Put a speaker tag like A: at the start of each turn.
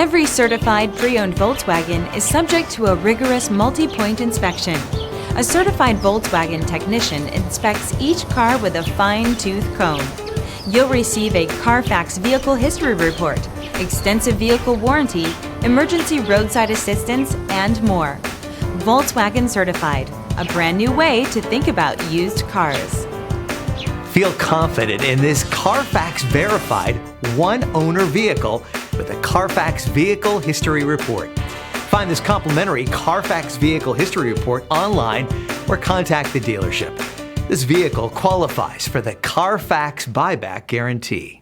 A: Every certified pre-owned Volkswagen is subject to a rigorous multi-point inspection. A certified Volkswagen technician inspects each car with a fine-tooth comb. You'll receive a CarFax vehicle history report, extensive vehicle warranty, emergency roadside assistance, and more. Volkswagen Certified, a brand new way to think about used cars.
B: Feel confident in this CarFax verified one-owner vehicle with a CarFax Vehicle History Report. Find this complimentary CarFax Vehicle History Report online or contact the dealership. This vehicle qualifies for the CarFax Buyback Guarantee.